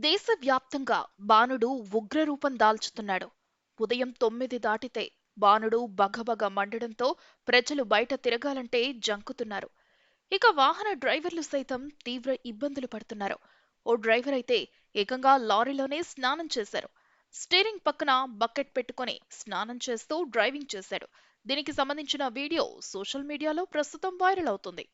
దేశవ్యాప్తంగా బాణుడు ఉగ్రరూపం దాల్చుతున్నాడు. ఉదయం 9 దాటితే బాణుడు బగబగ మండడంతో ప్రజలు బయట తిరగాలంటే జంకుతున్నారు. ఇక వాహన డ్రైవర్లు సైతం తీవ్ర ఇబ్బందులు పడుతున్నారు. ఓ డ్రైవర్ అయితే ఏకంగా లారీలోనే స్నానం చేశారు. స్టీరింగ్ పక్కన బకెట్ పెట్టుకొని స్నానం చేస్తూ డ్రైవింగ్ చేశాడు. దీనికి సంబంధించిన వీడియో సోషల్ మీడియాలో ప్రస్తుతం వైరల్ అవుతుంది.